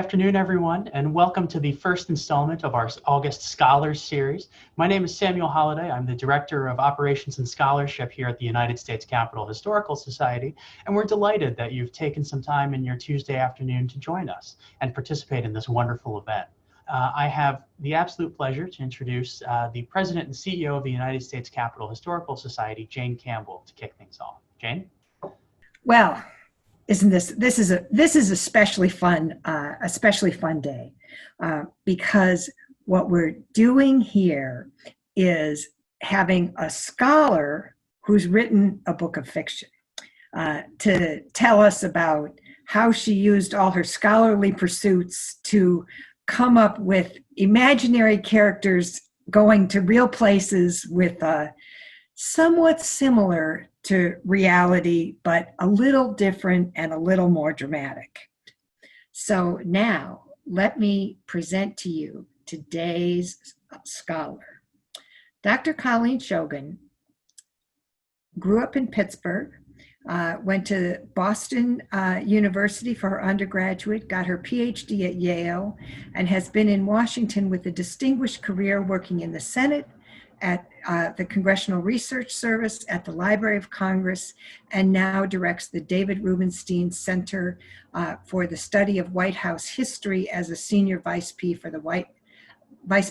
afternoon, everyone, and welcome to the first installment of our August Scholars Series. My name is Samuel Holliday. I'm the Director of Operations and Scholarship here at the United States Capitol Historical Society, and we're delighted that you've taken some time in your Tuesday afternoon to join us and participate in this wonderful event. I have the absolute pleasure to introduce the President and CEO of the United States Capitol Historical Society, Jane Campbell, to kick things off. Jane? Well, isn't this is a especially fun day because what we're doing here is having a scholar who's written a book of fiction to tell us about how she used all her scholarly pursuits to come up with imaginary characters going to real places with somewhat similar to reality, but a little different and a little more dramatic. So now let me present to you today's scholar. Dr. Colleen Shogan grew up in Pittsburgh, went to Boston University for her undergraduate, got her Ph.D. at Yale, and has been in Washington with a distinguished career working in the Senate, at the Congressional Research Service, at the Library of Congress, and now directs the David Rubenstein Center for the study of White House history as a senior vice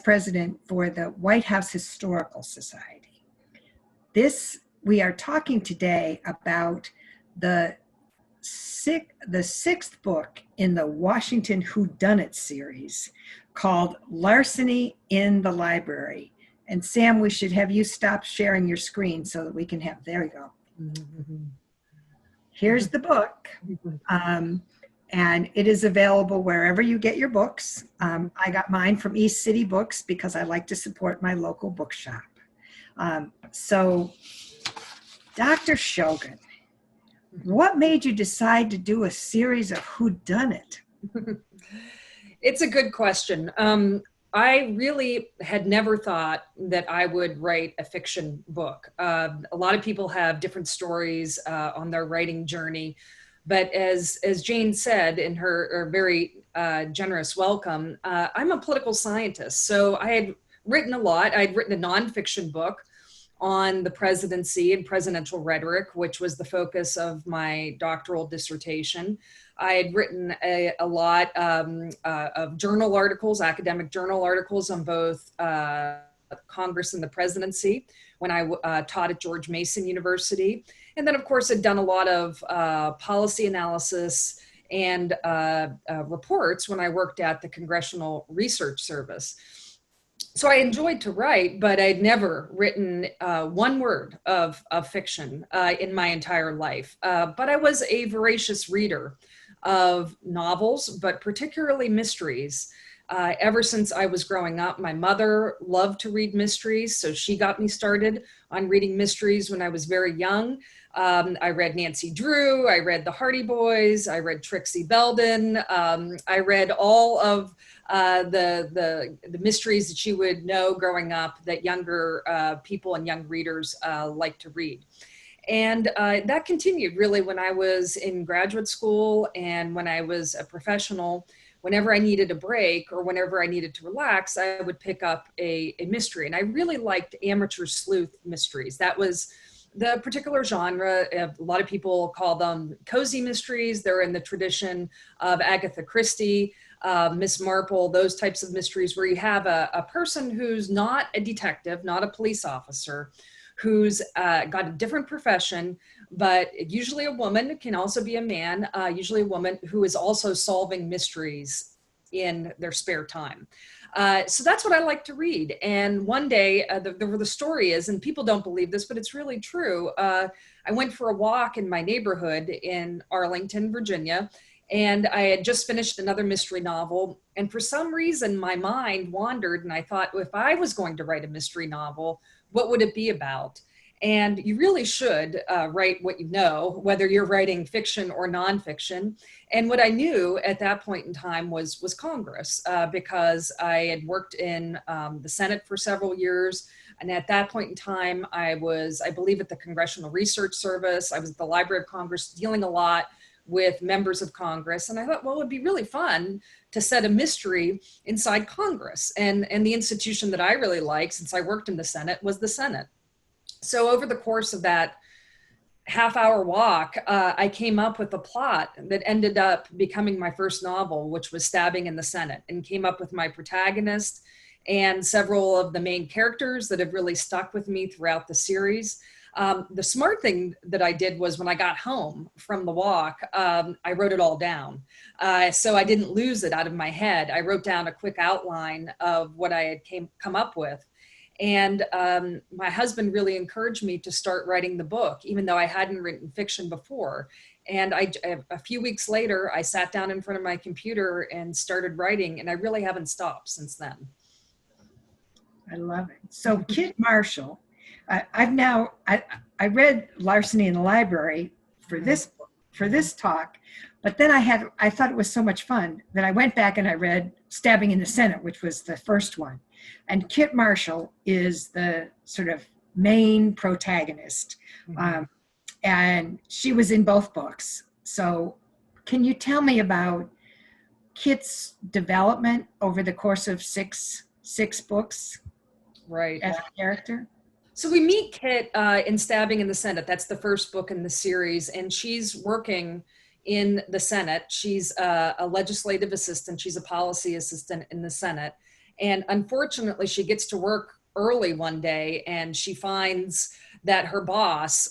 president for the White House Historical Society. We are talking today about the sixth book in the Washington Whodunit series called Larceny in the Library. And Sam, we should have you stop sharing your screen so that we can have, there we go. Here's the book. And it is available wherever you get your books. I got mine from East City Books because I like to support my local bookshop. So, Dr. Shogan, what made you decide to do a series of whodunit? It's a good question. I really had never thought that I would write a fiction book. A lot of people have different stories on their writing journey, but as Jane said in her very generous welcome, I'm a political scientist. So I had written a lot. I'd written a nonfiction book on the presidency and presidential rhetoric, which was the focus of my doctoral dissertation. I had written a lot of journal articles, academic journal articles on both Congress and the presidency when I taught at George Mason University. And then, of course, I'd done a lot of policy analysis and reports when I worked at the Congressional Research Service. So I enjoyed to write, but I'd never written one word of fiction in my entire life. But I was a voracious reader of novels, but particularly mysteries. Ever since I was growing up, my mother loved to read mysteries, so she got me started on reading mysteries when I was very young. I read Nancy Drew, I read the Hardy Boys, I read Trixie Belden, I read all of the mysteries that you would know growing up that younger people and young readers like to read. And that continued really when I was in graduate school and when I was a professional. Whenever I needed a break or whenever I needed to relax, I would pick up a mystery. And I really liked amateur sleuth mysteries. That was the particular genre. A lot of people call them cozy mysteries. They're in the tradition of Agatha Christie, Miss Marple, those types of mysteries where you have a person who's not a detective, not a police officer, who's got a different profession, but usually a woman, it can also be a man, usually a woman who is also solving mysteries in their spare time. So that's what I like to read. And one day, the story is, and people don't believe this, but it's really true. I went for a walk in my neighborhood in Arlington, Virginia, and I had just finished another mystery novel. And for some reason, my mind wandered, and I thought, well, if I was going to write a mystery novel, what would it be about? And you really should write what you know, whether you're writing fiction or nonfiction. And what I knew at that point in time was Congress, because I had worked in the Senate for several years. And at that point in time, I was, I believe, at the Congressional Research Service. I was at the Library of Congress dealing a lot with members of Congress. And I thought, well, it'd be really fun to set a mystery inside Congress. And the institution that I really like, since I worked in the Senate, was the Senate. So over the course of that half-hour walk, I came up with a plot that ended up becoming my first novel, which was Stabbing in the Senate, and came up with my protagonist and several of the main characters that have really stuck with me throughout the series. The smart thing that I did was when I got home from the walk, I wrote it all down. So I didn't lose it out of my head. I wrote down a quick outline of what I had come up with. And my husband really encouraged me to start writing the book, even though I hadn't written fiction before. And a few weeks later, I sat down in front of my computer and started writing, and I really haven't stopped since then. I love it. So Kit Marshall, I read Larceny in the library for this talk, but then I thought it was so much fun that I went back and I read Stabbing in the Senate, which was the first one. And Kit Marshall is the sort of main protagonist. And she was in both books. So can you tell me about Kit's development over the course of six books? Right. As a character? So we meet Kit in Stabbing in the Senate. That's the first book in the series. And she's working in the Senate. She's a legislative assistant. She's a policy assistant in the Senate. And unfortunately, she gets to work early one day and she finds that her boss,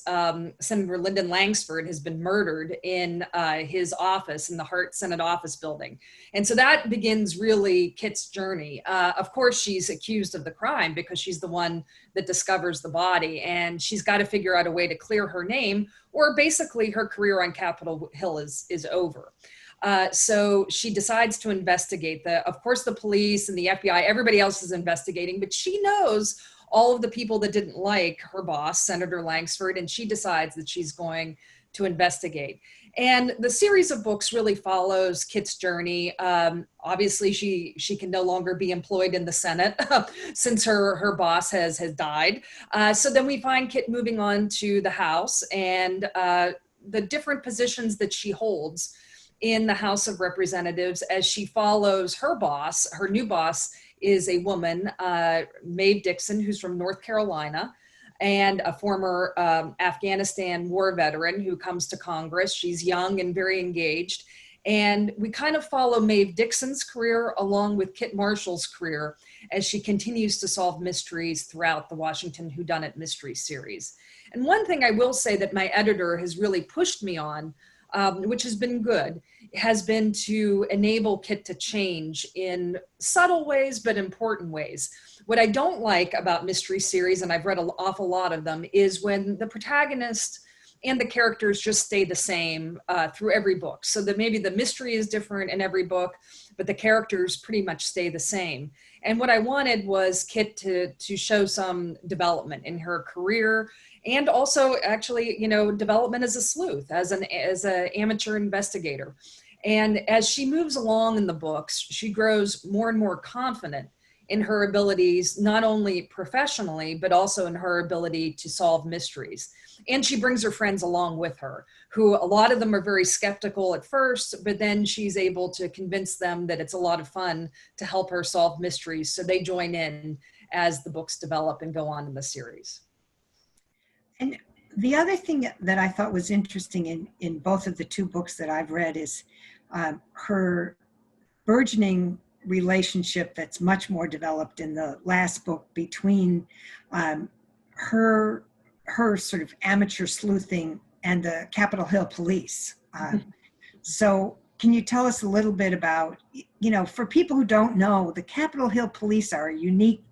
Senator Lyndon Langsford, has been murdered in his office in the Hart Senate office building. And so that begins really Kit's journey. Of course, she's accused of the crime because she's the one that discovers the body, and she's got to figure out a way to clear her name, or basically her career on Capitol Hill is over. So she decides to investigate. Of course, the police and the FBI, everybody else is investigating, but she knows all of the people that didn't like her boss, Senator Langsford, and she decides that she's going to investigate. And the series of books really follows Kit's journey. Obviously, she can no longer be employed in the Senate since her boss has died. So then we find Kit moving on to the House and the different positions that she holds in the House of Representatives as she follows her boss. Her new boss is a woman, Maeve Dixon, who's from North Carolina, and a former Afghanistan war veteran who comes to Congress. She's young and very engaged. And we kind of follow Maeve Dixon's career along with Kit Marshall's career as she continues to solve mysteries throughout the Washington Whodunit mystery series. And one thing I will say that my editor has really pushed me on, which has been good, has been to enable Kit to change in subtle ways, but important ways. What I don't like about mystery series, and I've read an awful lot of them, is when the protagonist and the characters just stay the same through every book. So that maybe the mystery is different in every book, but the characters pretty much stay the same. And what I wanted was Kit to show some development in her career, and also actually, development as a sleuth, as an amateur investigator. And as she moves along in the books, she grows more and more confident in her abilities, not only professionally, but also in her ability to solve mysteries. And she brings her friends along with her, who a lot of them are very skeptical at first, but then she's able to convince them that it's a lot of fun to help her solve mysteries. So they join in as the books develop and go on in the series. And the other thing that I thought was interesting in both of the two books that I've read is her burgeoning relationship that's much more developed in the last book between her sort of amateur sleuthing and the Capitol Hill police. So can you tell us a little bit about, for people who don't know, the Capitol Hill police are a unique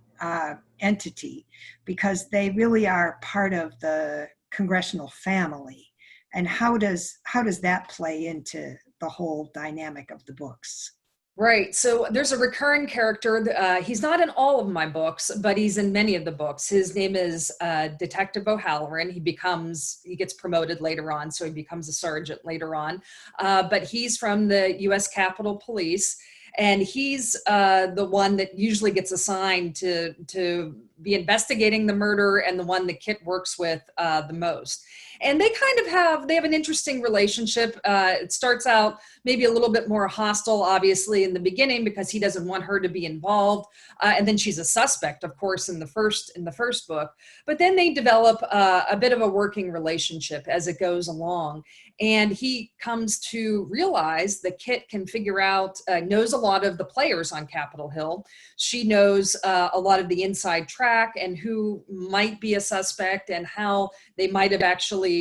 entity because they really are part of the Congressional family. And how does that play into the whole dynamic of the books? Right. So there's a recurring character. He's not in all of my books, but he's in many of the books. His name is Detective O'Halloran. He gets promoted later on, so he becomes a sergeant later on. But he's from the U.S. Capitol Police, and he's the one that usually gets assigned to be investigating the murder and the one that Kit works with the most. And they kind of have an interesting relationship. It starts out maybe a little bit more hostile, obviously, in the beginning because he doesn't want her to be involved. And then she's a suspect, of course, in the first book. But then they develop a bit of a working relationship as it goes along. And he comes to realize that Kit can figure out, knows a lot of the players on Capitol Hill. She knows a lot of the inside track and who might be a suspect and how they might have actually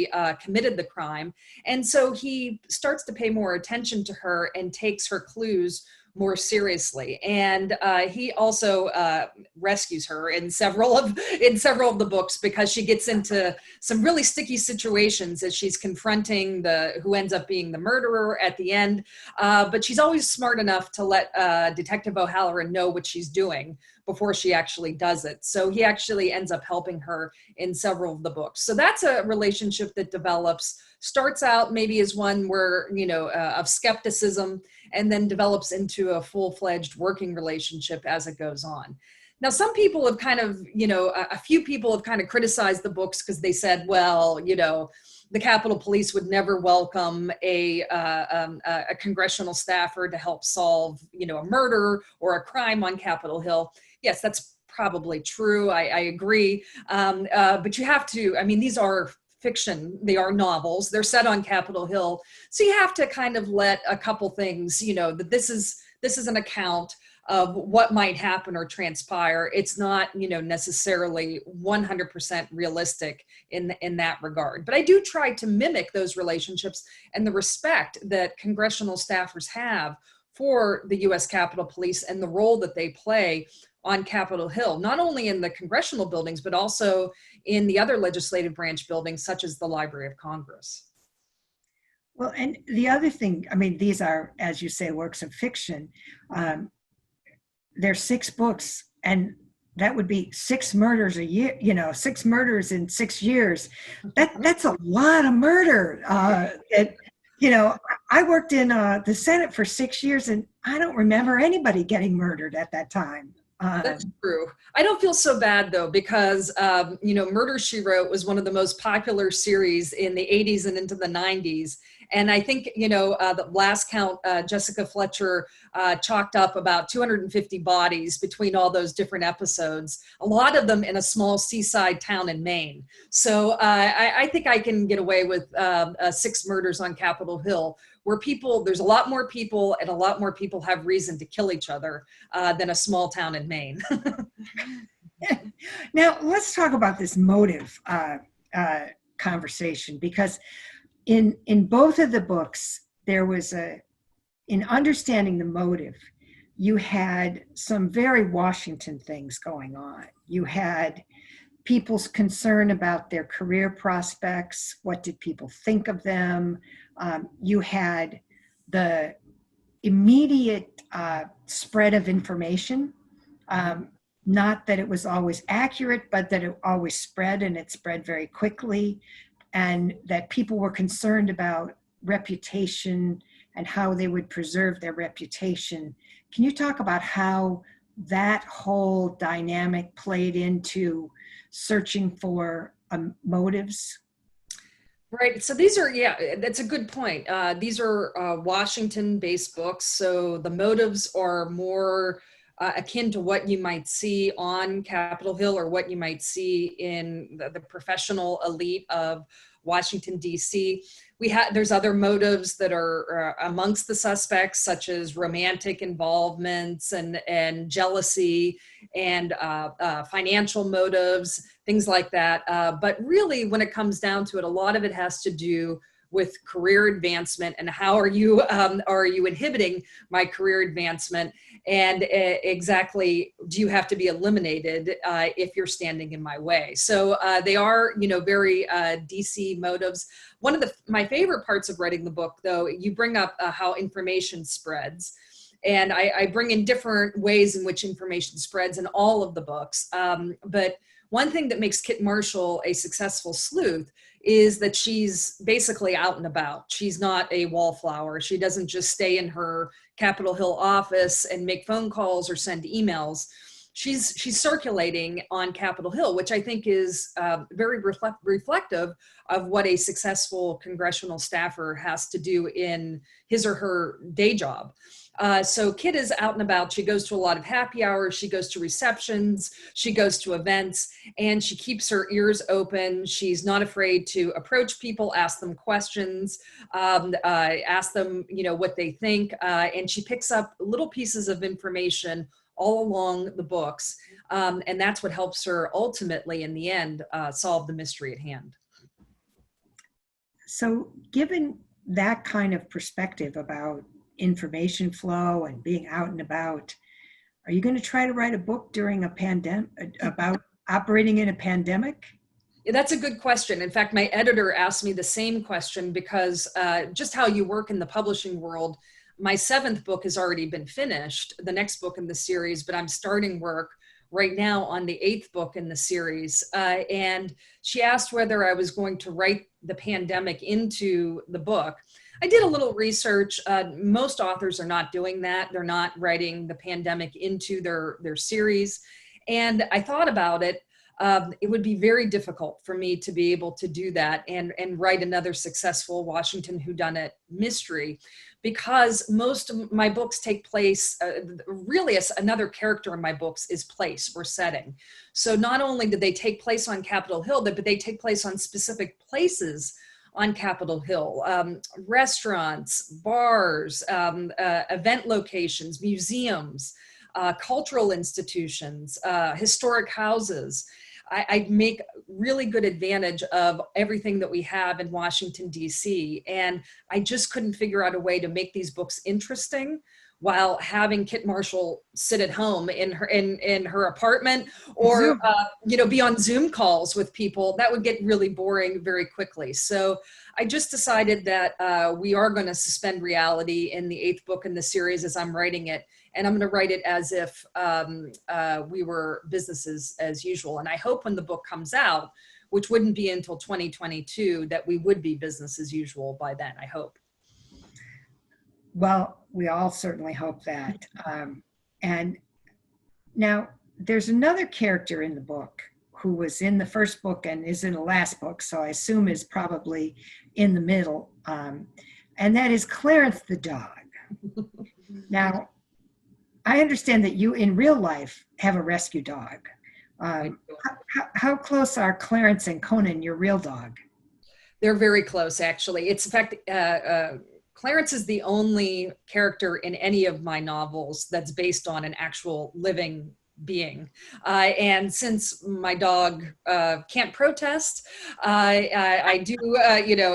committed the crime. And so he starts to pay more attention to her and takes her clues more seriously. And he also rescues her in several of the books because she gets into some really sticky situations as she's confronting who ends up being the murderer at the end. But she's always smart enough to let Detective O'Halloran know what she's doing before she actually does it. So he actually ends up helping her in several of the books. So that's a relationship that develops, starts out maybe as one where, of skepticism, and then develops into a full-fledged working relationship as it goes on. Now, some people have kind of, a few people have kind of criticized the books because they said, well, the Capitol Police would never welcome a congressional staffer to help solve, a murder or a crime on Capitol Hill. Yes, that's probably true. I agree. But you have to, these are fiction. They are novels. They're set on Capitol Hill. So you have to kind of let a couple things, that this is an account of what might happen or transpire. It's not, necessarily 100% realistic in that regard. But I do try to mimic those relationships and the respect that congressional staffers have for the U.S. Capitol Police and the role that they play on Capitol Hill, not only in the congressional buildings, but also in the other legislative branch buildings, such as the Library of Congress. Well, and the other thing, these are, as you say, works of fiction. There's 6 books, and that would be 6 murders a year, 6 murders in 6 years. That's a lot of murder. I worked in the Senate for 6 years, and I don't remember anybody getting murdered at that time. That's true. I don't feel so bad though, because, Murder, She Wrote was one of the most popular series in the 80s and into the 90s. And I think, the last count, Jessica Fletcher chalked up about 250 bodies between all those different episodes, a lot of them in a small seaside town in Maine. So I think I can get away with 6 murders on Capitol Hill, where there's a lot more people and a lot more people have reason to kill each other than a small town in Maine. Now, let's talk about this motive conversation, because in both of the books, there was in understanding the motive, you had some very Washington things going on. You had people's concern about their career prospects. What did people think of them? You had the immediate spread of information, not that it was always accurate, but that it always spread, and it spread very quickly, and that people were concerned about reputation and how they would preserve their reputation. Can you talk about how that whole dynamic played into searching for motives? Right. So these are, that's a good point. These are Washington-based books. So the motives are more akin to what you might see on Capitol Hill or what you might see in the professional elite of Washington, D.C. There's other motives that are amongst the suspects, such as romantic involvements and jealousy and financial motives, things like that. But really, when it comes down to it, a lot of it has to do with career advancement and how are you inhibiting my career advancement, and exactly do you have to be eliminated if you're standing in my way. So they are very DC motives. One of my favorite parts of writing the book, though, you bring up how information spreads. And I bring in different ways in which information spreads in all of the books. But one thing that makes Kit Marshall a successful sleuth is that she's basically out and about. She's not a wallflower. She doesn't just stay in her Capitol Hill office and make phone calls or send emails. she's circulating on Capitol Hill, which I think is very reflective of what a successful congressional staffer has to do in his or her day job. So Kit is out and about. She goes to a lot of happy hours. She goes to receptions. She goes to events, and she keeps her ears open. She's not afraid to approach people, ask them questions, ask them, what they think. And she picks up little pieces of information all along the books. And that's what helps her ultimately, in the end, solve the mystery at hand. So given that kind of perspective about information flow and being out and about, are you going to try to write a book during a pandemic about operating in a pandemic? That's a good question. In fact, my editor asked me the same question because just how you work in the publishing world, my 7th book has already been finished, the next book in the series, but I'm starting work right now on the 8th book in the series. And she asked whether I was going to write the pandemic into the book. I did a little research. Most authors are not doing that. They're not writing the pandemic into their series. And I thought about it. It would be very difficult for me to be able to do that and write another successful Washington Whodunit mystery, because most of my books take place, really another character in my books is place or setting. So not only do they take place on Capitol Hill, but they take place on specific places on Capitol Hill, restaurants, bars, event locations, museums, cultural institutions, historic houses. I make really good advantage of everything that we have in Washington, D.C. And I just couldn't figure out a way to make these books interesting while having Kit Marshall sit at home in her apartment or, be on Zoom calls with people. That would get really boring very quickly. So I just decided that we are going to suspend reality in the 8th book in the series as I'm writing it. And I'm going to write it as if we were business as usual. And I hope when the book comes out, which wouldn't be until 2022, that we would be business as usual by then, I hope. Well, we all certainly hope that. And now there's another character in the book who was in the first book and is in the last book, so I assume is probably in the middle. And that is Clarence the dog. Now, I understand that you in real life have a rescue dog. How close are Clarence and Conan, your real dog? They're very close, actually. It's in fact, Clarence is the only character in any of my novels that's based on an actual living being. And since my dog can't protest, I do,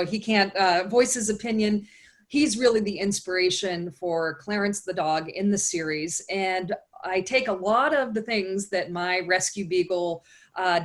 he can't voice his opinion. He's really the inspiration for Clarence the dog in the series. And I take a lot of the things that my rescue beagle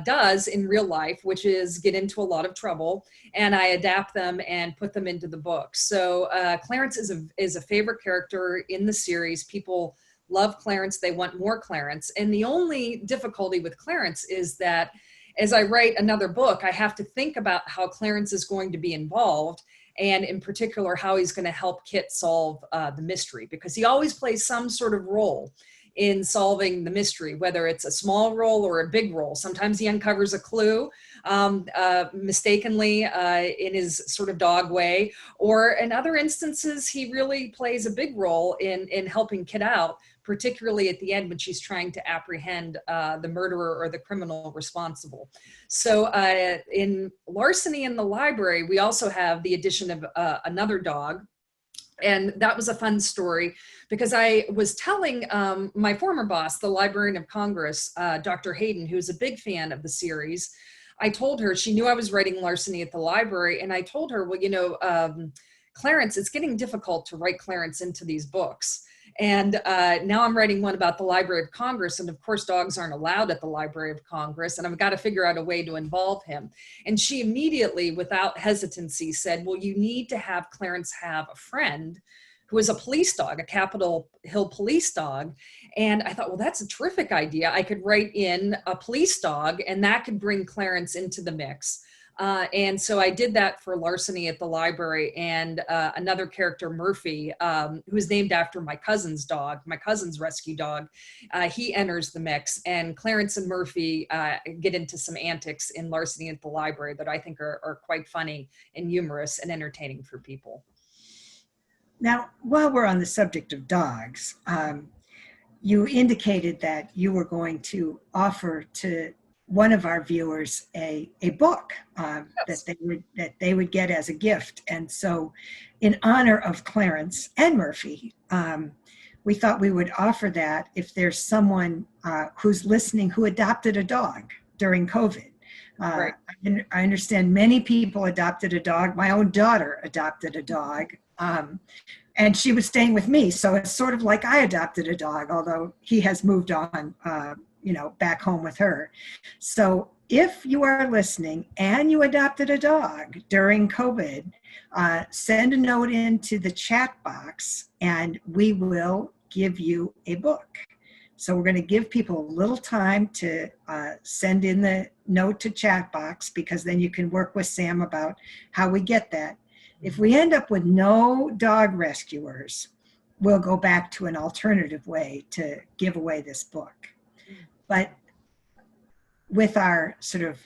does in real life, which is get into a lot of trouble, and I adapt them and put them into the book. So Clarence is a favorite character in the series. People love Clarence. They want more Clarence. And the only difficulty with Clarence is that as I write another book, I have to think about how Clarence is going to be involved, and in particular, how he's going to help Kit solve the mystery, because he always plays some sort of role in solving the mystery, whether it's a small role or a big role. Sometimes he uncovers a clue mistakenly in his sort of dog way, or in other instances, he really plays a big role in helping Kit out, particularly at the end when she's trying to apprehend the murderer or the criminal responsible. So in Larceny in the Library, we also have the addition of another dog. And that was a fun story because I was telling my former boss, the Librarian of Congress, Dr. Hayden, who's a big fan of the series. I told her, she knew I was writing Larceny at the library, and I told her, well, Clarence, it's getting difficult to write Clarence into these books. And now I'm writing one about the Library of Congress. And of course, dogs aren't allowed at the Library of Congress. And I've got to figure out a way to involve him. And she immediately, without hesitancy, said, well, you need to have Clarence have a friend who is a police dog, a Capitol Hill police dog. And I thought, well, that's a terrific idea. I could write in a police dog, and that could bring Clarence into the mix. And so I did that for Larceny at the library, and another character, Murphy, who is named after my cousin's dog, my cousin's rescue dog. He enters the mix, and Clarence and Murphy get into some antics in Larceny at the library that I think are quite funny and humorous and entertaining for people. Now, while we're on the subject of dogs, you indicated that you were going to offer to one of our viewers a book Yes. that they would get as a gift. And so in honor of Clarence and Murphy, we thought we would offer that if there's someone who's listening who adopted a dog during COVID. Right. I understand many people adopted a dog. My own daughter adopted a dog. And she was staying with me. So it's sort of like I adopted a dog, although he has moved on, back home with her. So if you are listening and you adopted a dog during COVID, send a note into the chat box and we will give you a book. So we're going to give people a little time to send in the note to chat box, because then you can work with Sam about how we get that. If we end up with no dog rescuers, we'll go back to an alternative way to give away this book. But with our sort of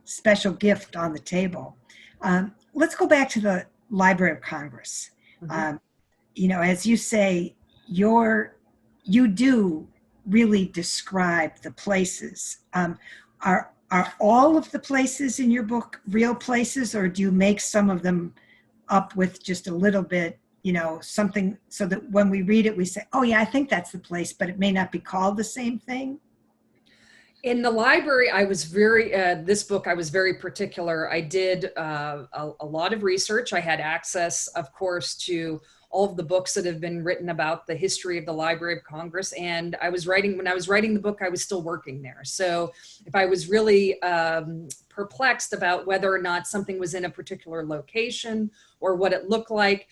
special gift on the table, let's go back to the Library of Congress. Mm-hmm. As you say, you do really describe the places. Are all of the places in your book real places, or do you make some of them up with just a little bit, something so that when we read it, we say, oh yeah, I think that's the place, but it may not be called the same thing? In the library, I was this book, I was very particular. I did a lot of research. I had access, of course, to all of the books that have been written about the history of the Library of Congress. And when I was writing the book, I was still working there. So if I was really perplexed about whether or not something was in a particular location or what it looked like,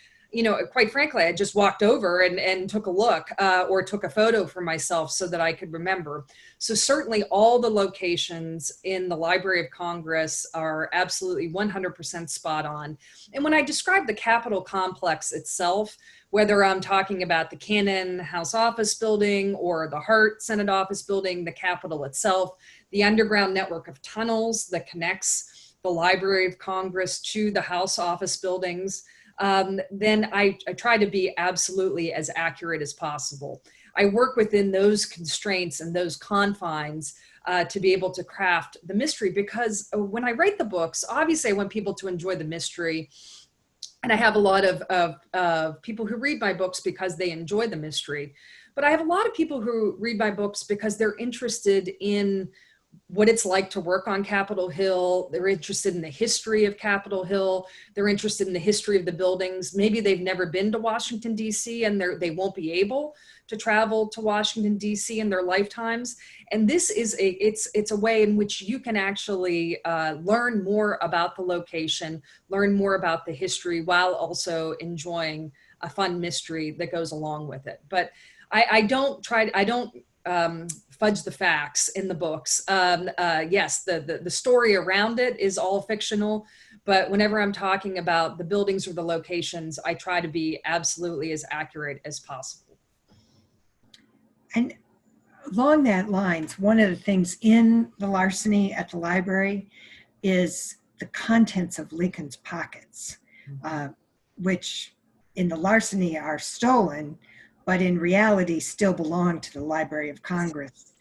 quite frankly, I just walked over and took a look or took a photo for myself so that I could remember. So certainly all the locations in the Library of Congress are absolutely 100% spot on. And when I describe the Capitol complex itself, whether I'm talking about the Conan House Office Building or the Hart Senate Office Building, the Capitol itself, the underground network of tunnels that connects the Library of Congress to the House Office buildings, then I try to be absolutely as accurate as possible. I work within those constraints and those confines to be able to craft the mystery, because when I write the books, obviously I want people to enjoy the mystery. And I have a lot of people who read my books because they enjoy the mystery. But I have a lot of people who read my books because they're interested in what it's like to work on Capitol Hill. They're interested in the history of Capitol Hill. They're interested in the history of the buildings. Maybe they've never been to Washington, D.C., and they won't be able to travel to Washington, D.C. in their lifetimes. And this is it's a way in which you can actually learn more about the location, learn more about the history, while also enjoying a fun mystery that goes along with it. But I don't fudge the facts in the books. Yes, the story around it is all fictional, but whenever I'm talking about the buildings or the locations, I try to be absolutely as accurate as possible. And along that lines, one of the things in the Larceny at the library is the contents of Lincoln's pockets, which in the Larceny are stolen, but in reality still belong to the Library of Congress.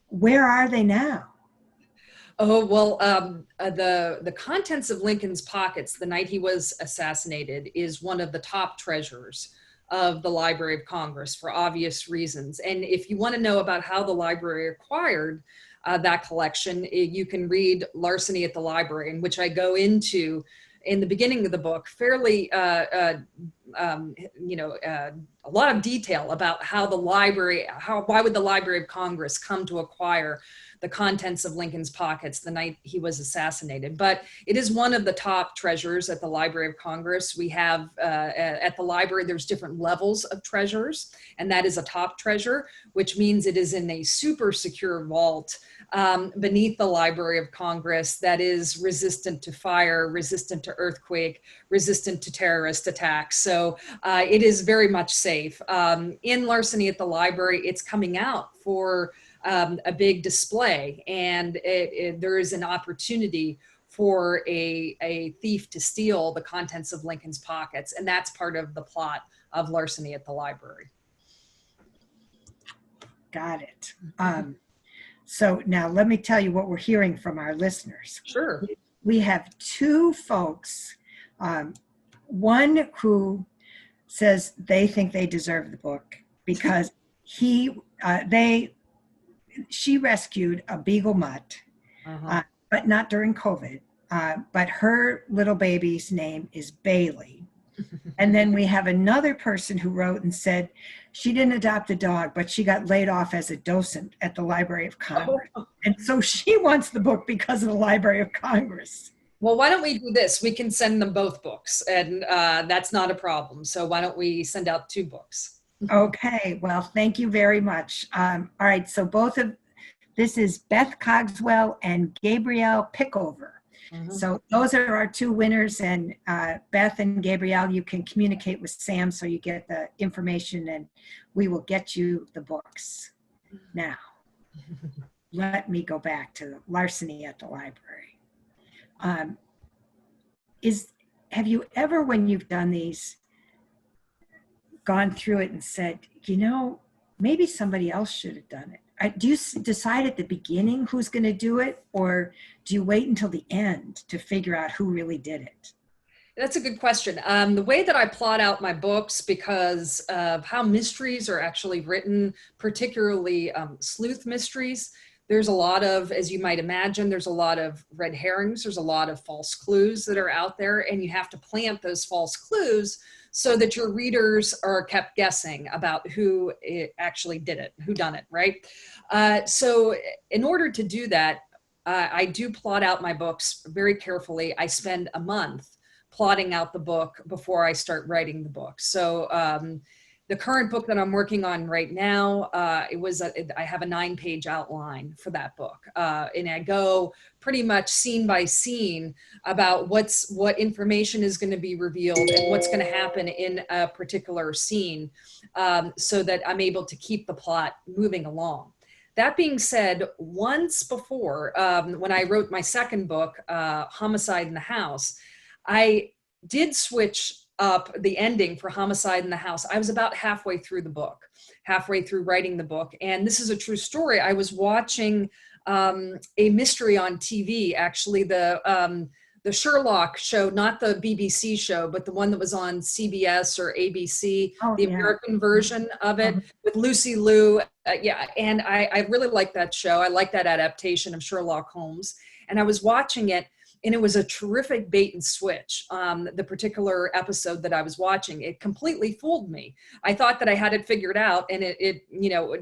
Where are they now? Oh, well, the contents of Lincoln's pockets the night he was assassinated is one of the top treasures of the Library of Congress for obvious reasons. And if you want to know about how the library acquired that collection, you can read Larceny at the Library, in which I go into, in the beginning of the book, fairly a lot of detail about how why would the Library of Congress come to acquire the contents of Lincoln's pockets the night he was assassinated. But it is one of the top treasures at the Library of Congress. We have, at the library, there's different levels of treasures, and that is a top treasure, which means it is in a super secure vault beneath the Library of Congress that is resistant to fire, resistant to earthquake, resistant to terrorist attacks. So it is very much safe. In Larceny at the library, it's coming out for a big display, and there is an opportunity for a thief to steal the contents of Lincoln's pockets, and that's part of the plot of Larceny at the library. Got it. So now let me tell you what we're hearing from our listeners. Sure. We have two folks, one who says they think they deserve the book because she rescued a beagle mutt, but not during COVID. But her little baby's name is Bailey. And then we have another person who wrote and said she didn't adopt a dog, but she got laid off as a docent at the Library of Congress. And so she wants the book because of the Library of Congress. Well, why don't we do this? We can send them both books, and that's not a problem. So why don't we send out 2 books? Okay, well, thank you very much. All right, so this is Beth Cogswell and Gabrielle Pickover. So those are our 2 winners, and Beth and Gabrielle, you can communicate with Sam so you get the information and we will get you the books. Now, let me go back to Larceny at the library. Have you ever, when you've done these, gone through it and said, maybe somebody else should have done it? Do you decide at the beginning who's going to do it, or do you wait until the end to figure out who really did it? That's a good question. The way that I plot out my books, because of how mysteries are actually written, particularly sleuth mysteries, there's a lot of, as you might imagine, there's a lot of red herrings, there's a lot of false clues that are out there, and you have to plant those false clues so that your readers are kept guessing about who actually did it, who done it, right? So in order to do that, I do plot out my books very carefully. I spend a month plotting out the book before I start writing the book. So the current book that I'm working on right now, I have a 9-page outline for that book. And I go pretty much scene by scene about what information is going to be revealed and what's going to happen in a particular scene, so that I'm able to keep the plot moving along. That being said, once before, when I wrote my second book, Homicide in the House, I did switch up the ending for Homicide in the House. I was about halfway through the book, halfway through writing the book. And this is a true story. I was watching a mystery on TV, actually, the Sherlock show, not the BBC show, but the one that was on CBS or ABC, American version of it, with Lucy Liu. And I really like that show. I like that adaptation of Sherlock Holmes. And I was watching it, and it was a terrific bait and switch. The particular episode that I was watching, it completely fooled me. I thought that I had it figured out, and it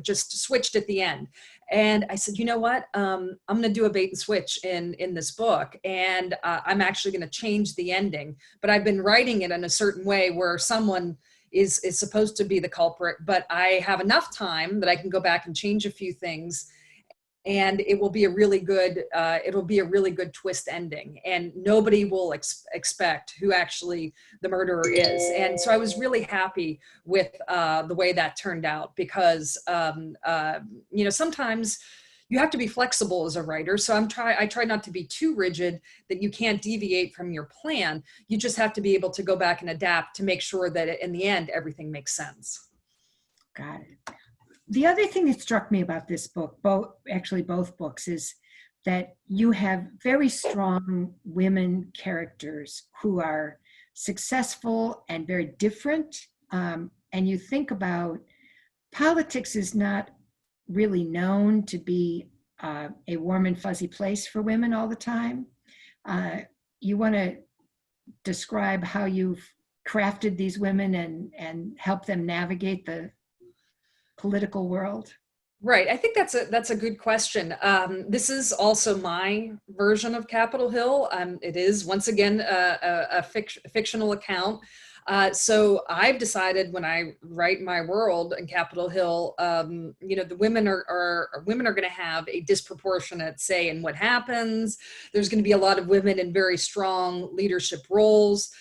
just switched at the end. And I said, you know what? I'm going to do a bait and switch in this book, and I'm actually going to change the ending. But I've been writing it in a certain way where someone is supposed to be the culprit, but I have enough time that I can go back and change a few things, and it will be a really good twist ending, and nobody will expect who actually the murderer is. And so I was really happy with the way that turned out, because sometimes you have to be flexible as a writer. So I try not to be too rigid that you can't deviate from your plan. You just have to be able to go back and adapt to make sure that in the end everything makes sense. Got it. The other thing that struck me about this book, both books, is that you have very strong women characters who are successful and very different. And you think about politics is not really known to be a warm and fuzzy place for women all the time. You want to describe how you've crafted these women and helped them navigate the political world? Right. I think that's a good question. This is also my version of Capitol Hill. It is once again a fictional account. So I've decided when I write my world in Capitol Hill, the women are going to have a disproportionate say in what happens. There's going to be a lot of women in very strong leadership roles.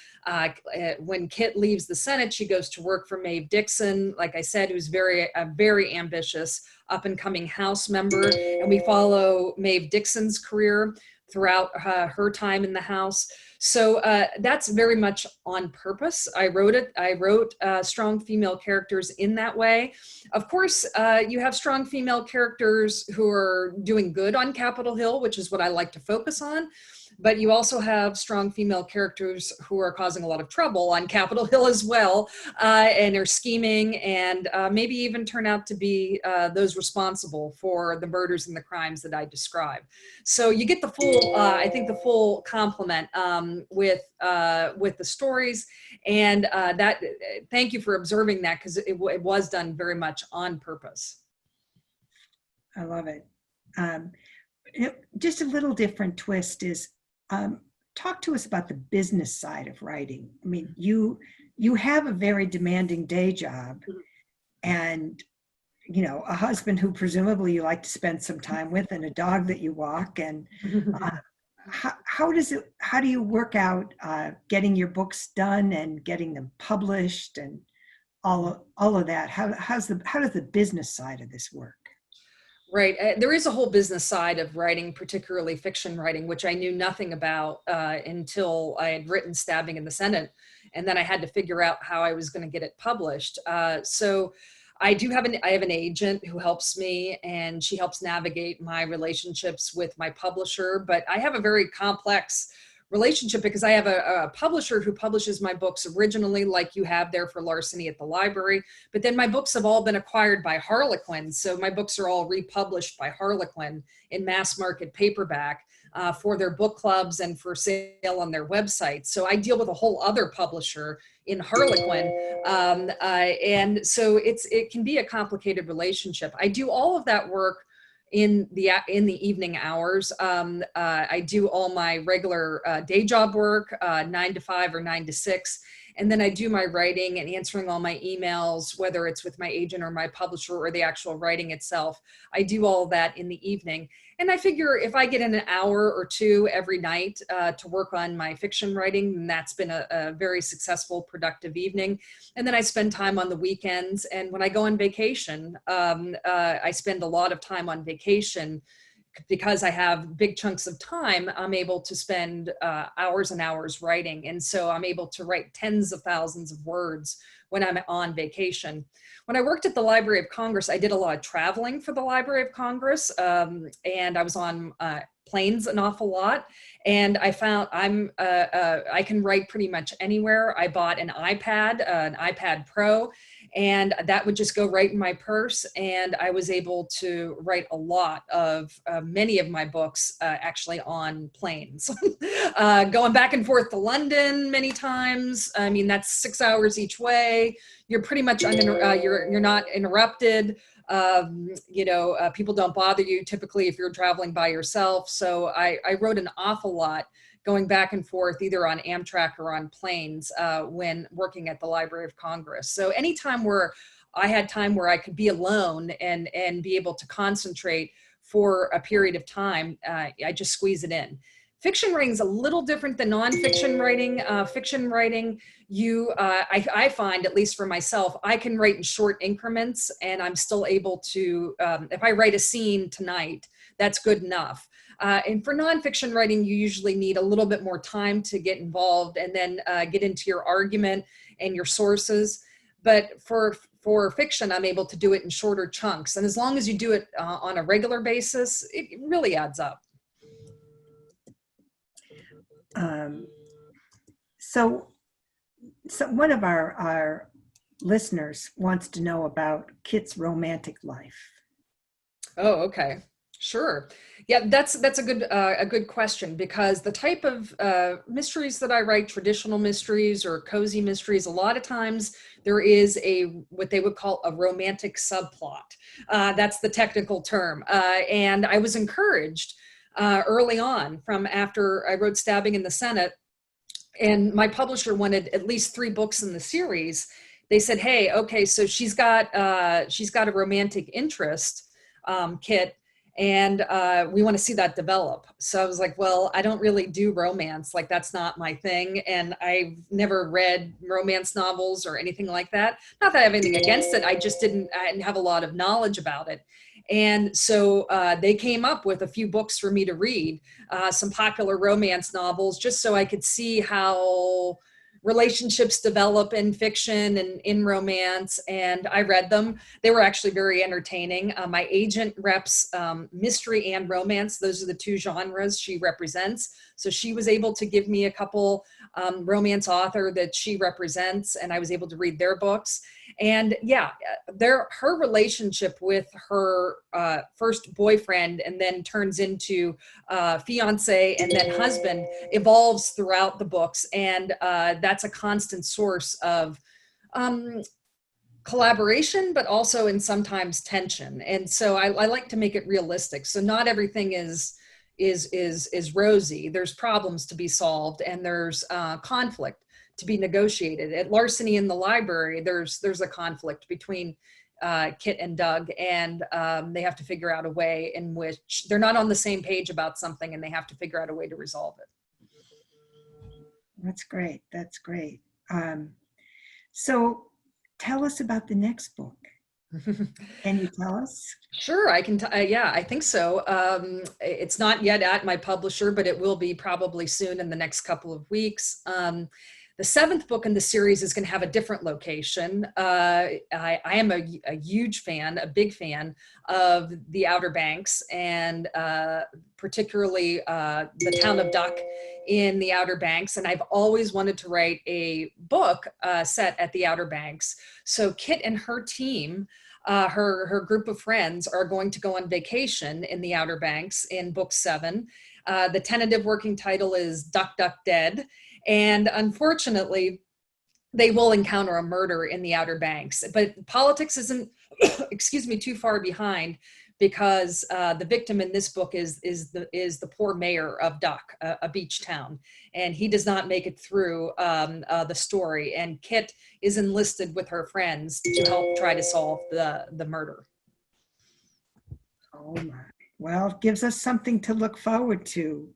When Kit leaves the Senate, she goes to work for Maeve Dixon, like I said, who's a very ambitious up and coming House member. And we follow Maeve Dixon's career throughout her time in the House. So that's very much on purpose. I wrote strong female characters in that way. Of course, you have strong female characters who are doing good on Capitol Hill, which is what I like to focus on. But you also have strong female characters who are causing a lot of trouble on Capitol Hill as well, and are scheming and maybe even turn out to be those responsible for the murders and the crimes that I describe. So you get the full, I think, the full complement with the stories, and thank you for observing that, because it was done very much on purpose. I love it. Just a little different twist is, talk to us about the business side of writing. I mean, you have a very demanding day job, and a husband who presumably you like to spend some time with, and a dog that you walk. And how do you work out getting your books done and getting them published and all of that? How does the business side of this work? Right. There is a whole business side of writing, particularly fiction writing, which I knew nothing about until I had written Stabbing in the Senate. And then I had to figure out how I was going to get it published. So I have an agent who helps me, and she helps navigate my relationships with my publisher. But I have a very complex relationship because I have a publisher who publishes my books originally, like you have there for Larceny at the library. But then my books have all been acquired by Harlequin. So my books are all republished by Harlequin in mass market paperback for their book clubs and for sale on their website. So I deal with a whole other publisher in Harlequin. And so it can be a complicated relationship. I do all of that work in the evening hours. I do all my regular day job work, 9 to 5 or 9 to 6. And then I do my writing and answering all my emails, whether it's with my agent or my publisher or the actual writing itself. I do all that in the evening. And I figure if I get in an hour or two every night to work on my fiction writing, then that's been a very successful, productive evening. And then I spend time on the weekends. And when I go on vacation, I spend a lot of time on vacation. Because I have big chunks of time, I'm able to spend hours and hours writing. And so I'm able to write tens of thousands of words when I'm on vacation. When I worked at the Library of Congress, I did a lot of traveling for the Library of Congress. And I was on planes an awful lot. And I found I can write pretty much anywhere. I bought an iPad Pro, and that would just go right in my purse. And I was able to write a lot of many of my books actually on planes, going back and forth to London many times. I mean, that's 6 hours each way. You're pretty much you're not interrupted. People don't bother you typically if you're traveling by yourself. So I wrote an awful lot going back and forth either on Amtrak or on planes when working at the Library of Congress. So anytime where I had time where I could be alone and be able to concentrate for a period of time, I just squeeze it in. Fiction writing is a little different than nonfiction writing. Fiction writing, I find, at least for myself, I can write in short increments, and I'm still able to, if I write a scene tonight, that's good enough. And for nonfiction writing, you usually need a little bit more time to get involved and then get into your argument and your sources. But for fiction, I'm able to do it in shorter chunks. And as long as you do it on a regular basis, it really adds up. So one of our listeners wants to know about Kit's romantic life. Oh, okay. Sure. Yeah, that's a good question, because the type of mysteries that I write, traditional mysteries or cozy mysteries, a lot of times there is what they would call a romantic subplot. That's the technical term. And I was encouraged early on, from after I wrote Stabbing in the Senate, and my publisher wanted at least 3 books in the series. They said, "Hey, okay, so she's got a romantic interest, Kit, and we want to see that develop." So I was like, well, I don't really do romance. Like, that's not my thing. And I've never read romance novels or anything like that. Not that I have anything against it. I didn't have a lot of knowledge about it. And so they came up with a few books for me to read, some popular romance novels, just so I could see how relationships develop in fiction and in romance. And I read them. They were actually very entertaining. My agent reps mystery and romance. Those are the 2 genres she represents. So she was able to give me a couple romance author that she represents, and I was able to read their books. And yeah, her relationship with her first boyfriend, and then turns into fiance and then husband, evolves throughout the books. And that's a constant source of collaboration, but also in sometimes tension. And so I like to make it realistic. So not everything is rosy. There's problems to be solved, and there's conflict to be negotiated. At Larceny in the library, there's a conflict between Kit and Doug, and they have to figure out a way in which they're not on the same page about something, and they have to figure out a way to resolve it. That's great. That's great. So tell us about the next book. Can you tell us? Sure, I can. Yeah, I think so. It's not yet at my publisher, but it will be probably soon, in the next couple of weeks. The 7th book in the series is going to have a different location. I am a huge fan, a big fan of the Outer Banks, and particularly the town of Duck in the Outer Banks. And I've always wanted to write a book set at the Outer Banks. So Kit and her team, her group of friends, are going to go on vacation in the Outer Banks in book 7. The tentative working title is Duck, Duck, Dead. And unfortunately, they will encounter a murder in the Outer Banks. But politics isn't, excuse me, too far behind, because the victim in this book is the poor mayor of Duck, a beach town, and he does not make it through the story. And Kit is enlisted with her friends to help try to solve the murder. Oh my! Well, it gives us something to look forward to,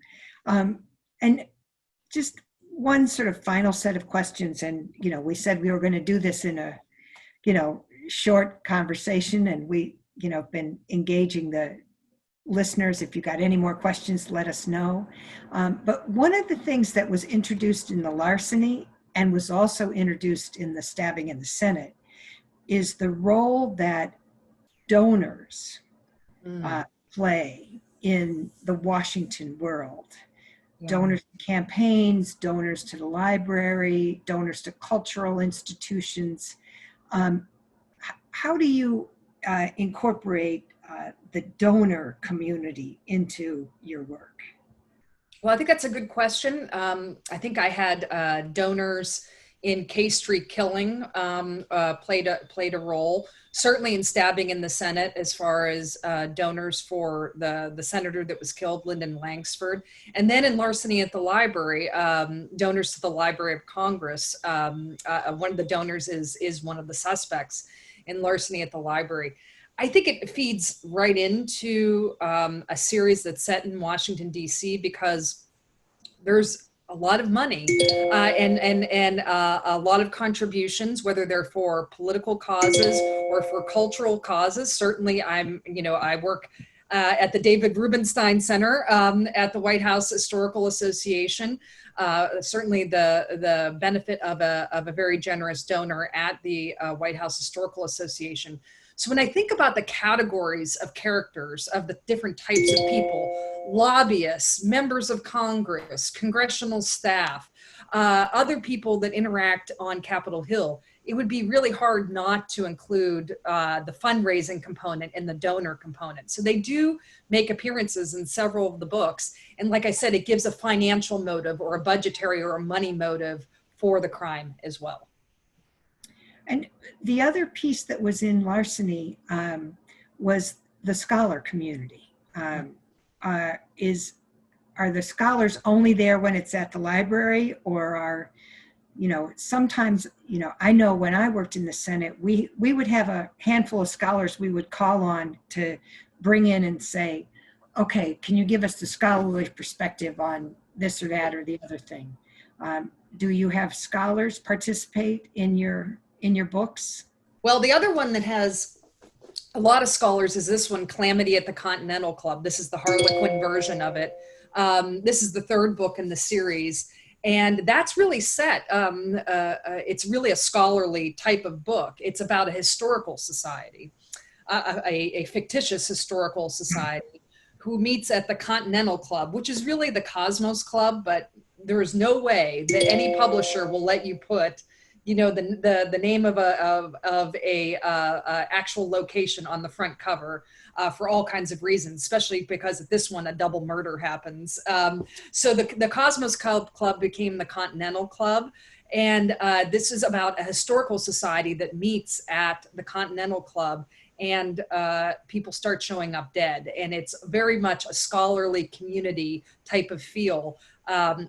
and just one sort of final set of questions. And we said we were going to do this in a short conversation, and we been engaging the listeners. If you got any more questions, let us know. But one of the things that was introduced in the Larceny, and was also introduced in the Stabbing in the Senate, is the role that donors play in the Washington world. Yeah. Donors to campaigns, donors to the library, donors to cultural institutions. How do you incorporate the donor community into your work? Well, I think that's a good question. I think I had donors in K Street Killing played a role. Certainly in Stabbing in the Senate, as far as donors for the senator that was killed, Lyndon Langsford. And then in Larceny at the library, donors to the Library of Congress. One of the donors is one of the suspects in Larceny at the library. I think it feeds right into a series that's set in Washington, D.C., because there's a lot of money and a lot of contributions, whether they're for political causes or for cultural causes. Certainly, I work at the David Rubenstein Center at the White House Historical Association. Certainly, the benefit of a very generous donor at the White House Historical Association. So when I think about the categories of characters, of the different types of people, lobbyists, members of Congress, congressional staff, other people that interact on Capitol Hill, it would be really hard not to include the fundraising component and the donor component. So they do make appearances in several of the books. And like I said, it gives a financial motive or a budgetary or a money motive for the crime as well. And the other piece that was in Larceny was the scholar community. Are the scholars only there when it's at the library, or are, sometimes, I know when I worked in the Senate, we would have a handful of scholars we would call on to bring in and say, okay, can you give us the scholarly perspective on this or that or the other thing? Do you have scholars participate in your books? Well, the other one that has a lot of scholars is this one, Calamity at the Continental Club. This is the Harlequin version of it. This is the third book in the series. And that's really set, it's really a scholarly type of book. It's about a historical society, a fictitious historical society who meets at the Continental Club, which is really the Cosmos Club, but there is no way that any publisher will let you put the name of a actual location on the front cover for all kinds of reasons, especially because at this one a double murder happens. So the Cosmos Club became the Continental Club, and this is about a historical society that meets at the Continental Club, and people start showing up dead, and it's very much a scholarly community type of feel.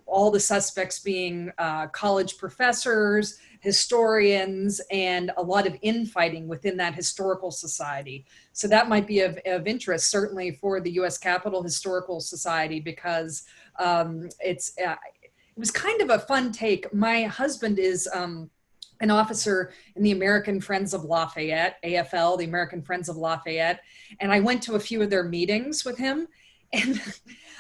All the suspects being college professors, historians, and a lot of infighting within that historical society. So that might be of interest, certainly for the U.S. Capitol Historical Society, because it was kind of a fun take. My husband is an officer in the American Friends of Lafayette, AFL, the American Friends of Lafayette, and I went to a few of their meetings with him, and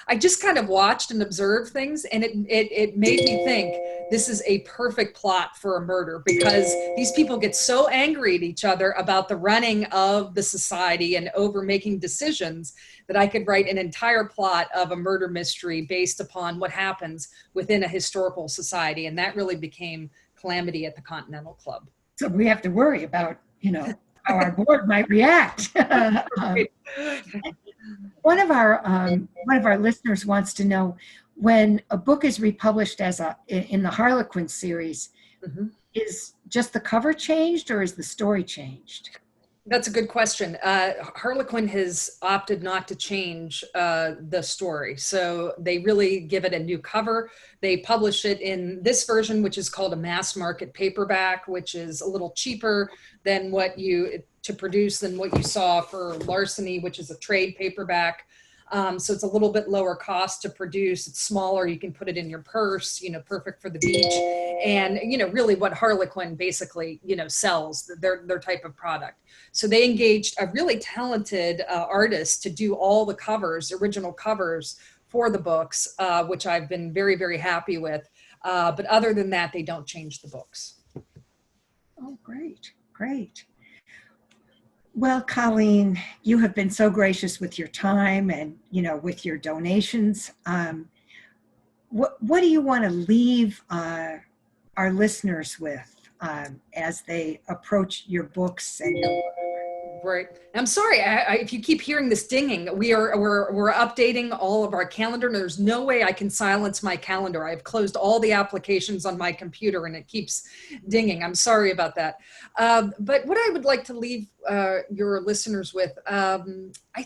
I just kind of watched and observed things, and it made me think this is a perfect plot for a murder, because these people get so angry at each other about the running of the society and over making decisions that I could write an entire plot of a murder mystery based upon what happens within a historical society. And that really became Calamity at the Continental Club. So we have to worry about, how our board might react. One of our listeners wants to know, when a book is republished in the Harlequin series, mm-hmm. is just the cover changed, or is the story changed? That's a good question. Harlequin has opted not to change the story. So they really give it a new cover. They publish it in this version, which is called a mass market paperback, which is a little cheaper than what you saw for Larceny, which is a trade paperback. So it's a little bit lower cost to produce. It's smaller. You can put it in your purse, perfect for the beach. And, really what Harlequin basically, sells, their type of product. So they engaged a really talented artist to do all the covers, original covers for the books, which I've been very, very happy with. But other than that, they don't change the books. Oh, great, great. Well, Colleen, you have been so gracious with your time and, with your donations. What do you want to leave our listeners with as they approach your books and your work? Right. I'm sorry if you keep hearing this dinging. We're updating all of our calendar. And there's no way I can silence my calendar. I've closed all the applications on my computer and it keeps dinging. I'm sorry about that. But what I would like to leave your listeners with, I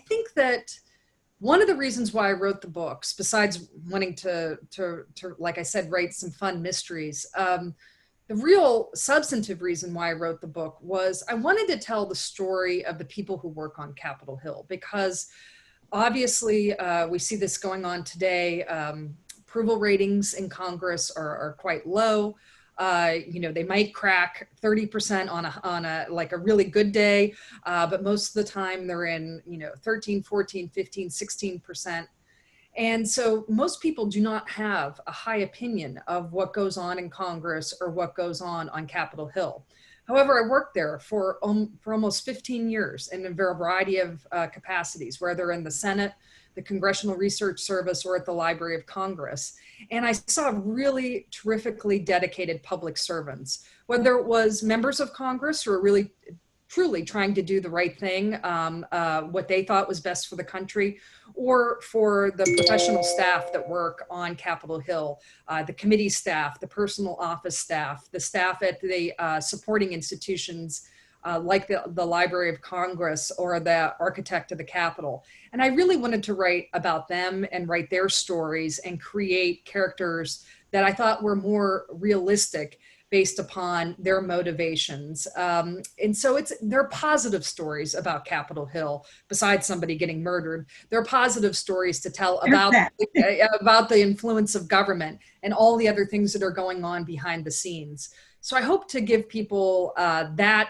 think that one of the reasons why I wrote the books, besides wanting to like I said, write some fun mysteries, the real substantive reason why I wrote the book was I wanted to tell the story of the people who work on Capitol Hill, because obviously we see this going on today. Approval ratings in Congress are quite low. They might crack 30% on a really good day, but most of the time they're in 13, 14, 15, 16%. And so most people do not have a high opinion of what goes on in Congress or what goes on Capitol Hill. However, I worked there for almost 15 years in a variety of capacities, whether in the Senate, the Congressional Research Service, or at the Library of Congress. And I saw really terrifically dedicated public servants, whether it was members of Congress who are really truly trying to do the right thing, what they thought was best for the country, or for the professional staff that work on Capitol Hill, the committee staff, the personal office staff, the staff at the supporting institutions like the Library of Congress or the architect of the Capitol. And I really wanted to write about them and write their stories and create characters that I thought were more realistic based upon their motivations. And so they're positive stories about Capitol Hill, besides somebody getting murdered. They're positive stories to tell about the influence of government and all the other things that are going on behind the scenes. So I hope to give people that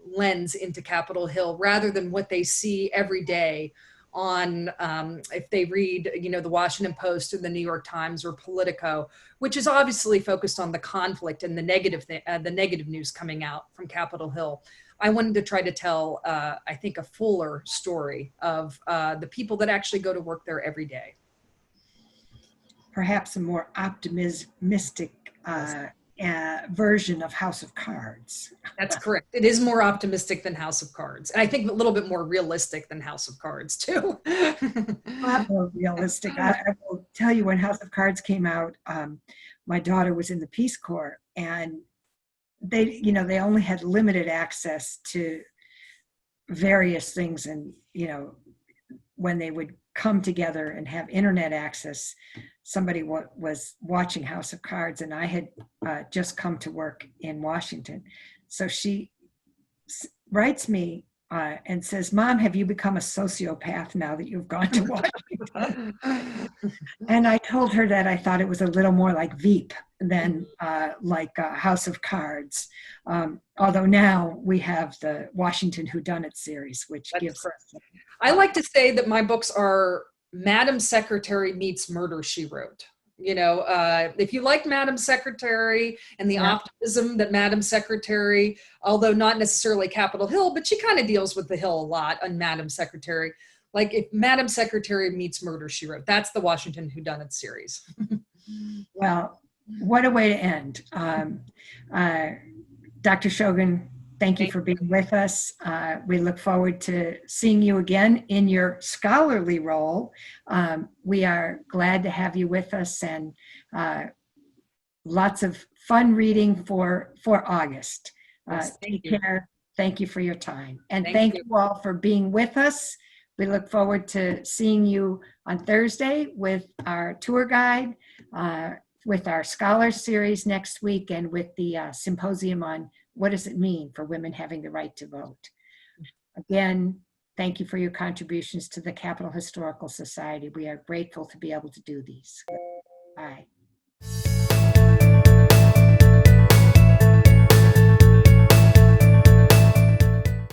lens into Capitol Hill rather than what they see every day on if they read, the Washington Post or the New York Times or Politico, which is obviously focused on the conflict and the negative news coming out from Capitol Hill. I wanted to try to tell, I think, a fuller story of the people that actually go to work there every day. Perhaps a more optimistic version of House of Cards. That's correct. It is more optimistic than House of Cards. And I think a little bit more realistic than House of Cards, too. A lot more realistic. I will tell you, when House of Cards came out, my daughter was in the Peace Corps, and they only had limited access to various things. And, when they would come together and have internet access, somebody was watching House of Cards, and I had just come to work in Washington. So she writes me and says, "Mom, have you become a sociopath now that you've gone to Washington?" And I told her that I thought it was a little more like Veep than like House of Cards. Although now we have the Washington Whodunit series, which gives us. I like to say that my books are Madam Secretary meets Murder, She Wrote. If you like Madam Secretary and the optimism that Madam Secretary, although not necessarily Capitol Hill, but she kind of deals with the Hill a lot on Madam Secretary. Like if Madam Secretary meets Murder, She Wrote. That's the Washington Whodunit series. Well, what a way to end. Dr. Shogan, thank you for being with us. We look forward to seeing you again in your scholarly role. We are glad to have you with us, and lots of fun reading for August. Take care. Thank you for your time. And thank you all for being with us. We look forward to seeing you on Thursday with our tour guide, with our Scholars Series next week, and with the symposium on what does it mean for women having the right to vote. Again, thank you for your contributions to the Capitol Historical Society. We are grateful to be able to do these. Bye.